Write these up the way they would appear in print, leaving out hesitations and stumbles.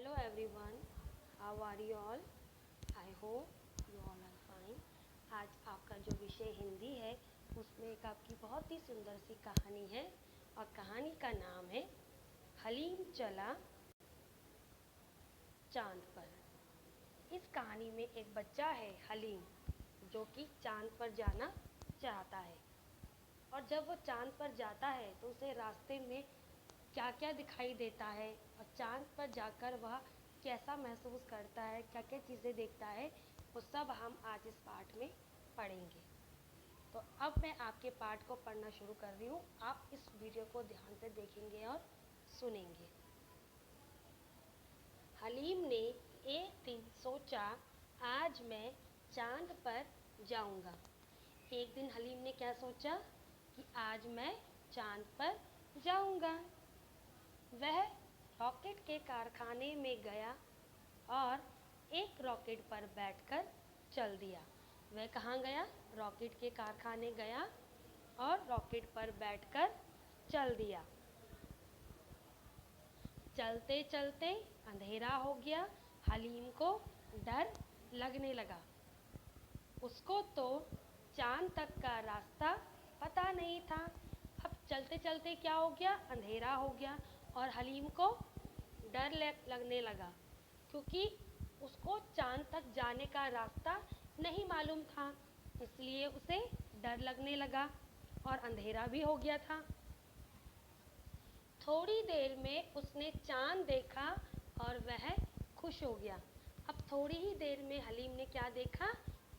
Hello everyone, how are you all? I hope you all are fine. आज आपका जो विषय हिंदी है उसमें एक आपकी बहुत ही सुंदर सी कहानी है और कहानी का नाम है हलीम चला चांद पर। इस कहानी में एक बच्चा है हलीम जो कि चांद पर जाना चाहता है और जब वो चांद पर जाता है तो उसे रास्ते में क्या क्या दिखाई देता है और चांद पर जाकर वह कैसा महसूस करता है, क्या क्या चीज़ें देखता है, वो सब हम आज इस पाठ में पढ़ेंगे। तो अब मैं आपके पाठ को पढ़ना शुरू कर रही हूँ। आप इस वीडियो को ध्यान से देखेंगे और सुनेंगे। हलीम ने एक दिन सोचा, आज मैं चांद पर जाऊंगा। एक दिन हलीम ने क्या सोचा कि आज मैं चांद पर जाऊंगा। वह रॉकेट के कारखाने में गया और एक रॉकेट पर बैठकर चल दिया। वह कहाँ गया? रॉकेट के कारखाने गया और रॉकेट पर बैठकर चल दिया। चलते चलते अंधेरा हो गया। हलीम को डर लगने लगा। उसको तो चांद तक का रास्ता पता नहीं था। अब चलते चलते क्या हो गया? अंधेरा हो गया और हलीम को डर लगने लगा क्योंकि उसको चांद तक जाने का रास्ता नहीं मालूम था, इसलिए उसे डर लगने लगा और अंधेरा भी हो गया था। थोड़ी देर में उसने चांद देखा और वह खुश हो गया। अब थोड़ी ही देर में हलीम ने क्या देखा?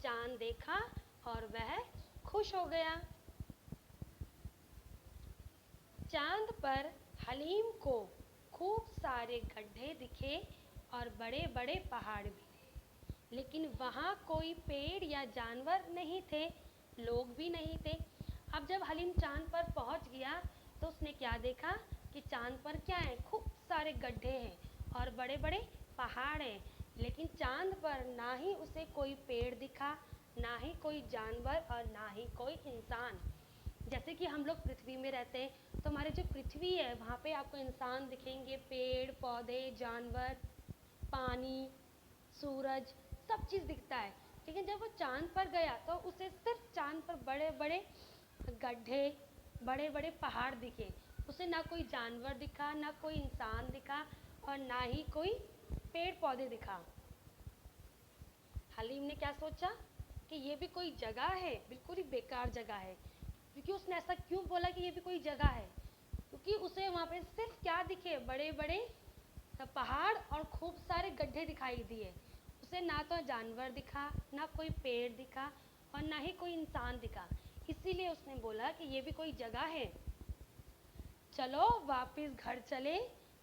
चांद देखा और वह खुश हो गया। चांद पर हलीम को खूब सारे गड्ढे दिखे और बड़े बड़े पहाड़ भी, लेकिन वहाँ कोई पेड़ या जानवर नहीं थे, लोग भी नहीं थे। अब जब हलीम चांद पर पहुँच गया तो उसने क्या देखा कि चांद पर क्या है? खूब सारे गड्ढे हैं और बड़े बड़े पहाड़ हैं, लेकिन चांद पर ना ही उसे कोई पेड़ दिखा, ना ही कोई जानवर और ना ही कोई इंसान। जैसे कि हम लोग पृथ्वी में रहते हैं तो हमारी जो पृथ्वी है वहाँ पे आपको इंसान दिखेंगे, पेड़ पौधे जानवर, पानी, सूरज, सब चीज़ दिखता है। लेकिन जब वो चांद पर गया तो उसे सिर्फ चांद पर बड़े बड़े गड्ढे, बड़े बड़े पहाड़ दिखे। उसे ना कोई जानवर दिखा, ना कोई इंसान दिखा और ना ही कोई पेड़ पौधे दिखा। हलीम ने क्या सोचा कि ये भी कोई जगह है? बिल्कुल ही बेकार जगह है। क्योंकि उसने ऐसा क्यों बोला कि ये भी कोई जगह है? क्योंकि उसे वहाँ पे सिर्फ क्या दिखे? बड़े बड़े पहाड़ और खूब सारे गड्ढे दिखाई दिए। उसे ना तो जानवर दिखा, ना कोई पेड़ दिखा और ना ही कोई इंसान दिखा। इसीलिए उसने बोला कि ये भी कोई जगह है। चलो वापस घर चले।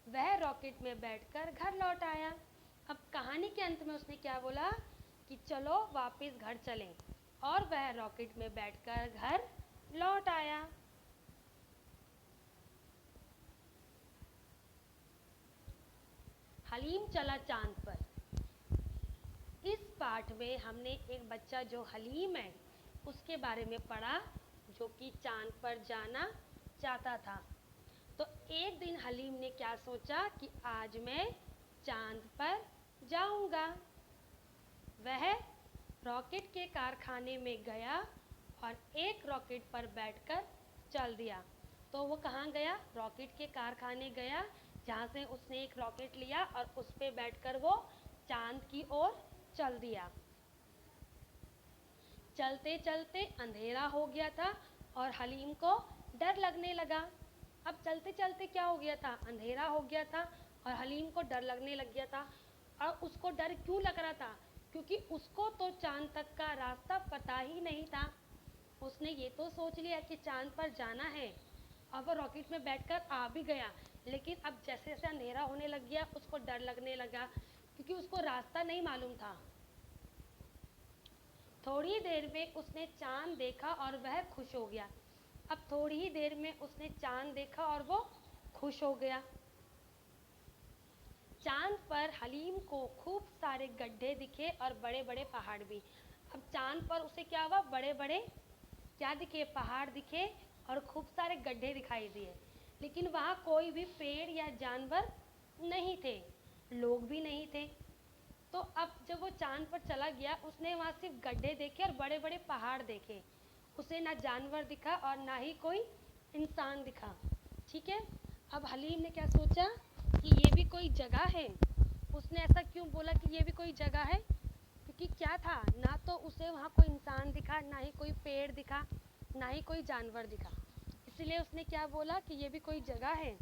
वह रॉकेट में बैठकर घर लौट आया। अब कहानी के अंत में उसने क्या बोला कि चलो वापस घर चलें, और वह रॉकेट में बैठकर घर लौट आया। हलीम चला चांद पर। इस पाठ में हमने एक बच्चा जो हलीम है उसके बारे में पढ़ा, जो कि चांद पर जाना चाहता था। तो एक दिन हलीम ने क्या सोचा कि आज मैं चांद पर जाऊंगा। वह रॉकेट के कारखाने में गया और एक रॉकेट पर बैठकर चल दिया। तो वो कहाँ गया? रॉकेट के कारखाने गया, जहाँ से उसने एक रॉकेट लिया और उस पर बैठकर वो चांद की ओर चल दिया। चलते चलते अंधेरा हो गया था और हलीम को डर लगने लगा। अब चलते चलते क्या हो गया था? अंधेरा हो गया था और हलीम को डर लगने लग गया था। और उसको डर क्यों लग रहा था? क्योंकि उसको तो चांद तक का रास्ता पता ही नहीं था। उसने ये तो सोच लिया कि चांद पर जाना है और वो रॉकेट में बैठकर आ भी गया, लेकिन अब जैसे जैसे अंधेरा होने लग गया उसको डर लगने लगा क्योंकि उसको रास्ता नहीं मालूम था। थोड़ी देर में उसने चांद देखा और वह खुश हो गया। अब थोड़ी ही देर में उसने चांद देखा और वो खुश हो गया। चांद पर हलीम को खूब सारे गड्ढे दिखे और बड़े बड़े पहाड़ भी। अब चांद पर उसे क्या हुआ? बड़े बड़े क्या दिखे? पहाड़ दिखे और खूब सारे गड्ढे दिखाई दिए, लेकिन वहाँ कोई भी पेड़ या जानवर नहीं थे। लोग भी नहीं थे। तो अब जब वो चाँद पर चला गया, उसने वहाँ सिर्फ गड्ढे देखे और बड़े बड़े पहाड़ देखे। उसे ना जानवर दिखा और ना ही कोई इंसान दिखा। ठीक है, अब हलीम ने क्या सोचा कि ये भी कोई जगह है। उसने ऐसा क्यों बोला कि ये भी कोई जगह है, क्योंकि क्या था, ना तो उसे वहाँ कोई इंसान दिखा, ना ही कोई पेड़ दिखा, ना ही कोई जानवर दिखा। इसलिए उसने क्या बोला कि ये भी कोई जगह है,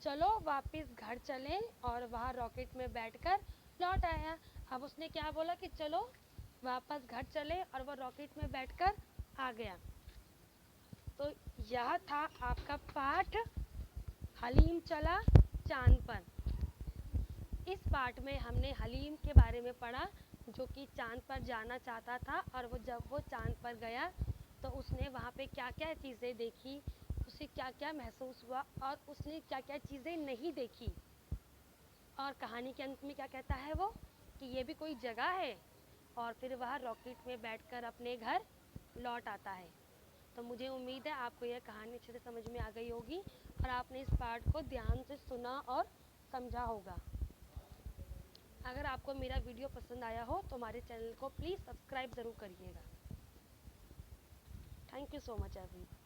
चलो वापस घर चलें। और वहाँ रॉकेट में बैठकर लौट आया। अब उसने क्या बोला कि चलो वापस घर चले, और वो रॉकेट में बैठकर आ गया। तो यह था आपका पाठ, हलीम चला चांद पर। इस पाठ में हमने हलीम के बारे में पढ़ा, जो कि चांद पर जाना चाहता था, और जब वो चांद पर गया तो उसने वहाँ पे क्या क्या चीज़ें देखी, उसे क्या क्या महसूस हुआ, और उसने क्या क्या चीज़ें नहीं देखी। और कहानी के अंत में क्या कहता है वो, कि ये भी कोई जगह है, और फिर वह रॉकेट में बैठकर अपने घर लौट आता है। तो मुझे उम्मीद है आपको यह कहानी अच्छे से समझ में आ गई होगी, और आपने इस पाठ को ध्यान से सुना और समझा होगा। अगर आपको मेरा वीडियो पसंद आया हो तो हमारे चैनल को प्लीज़ सब्सक्राइब ज़रूर करिएगा। Thank you so much everyone.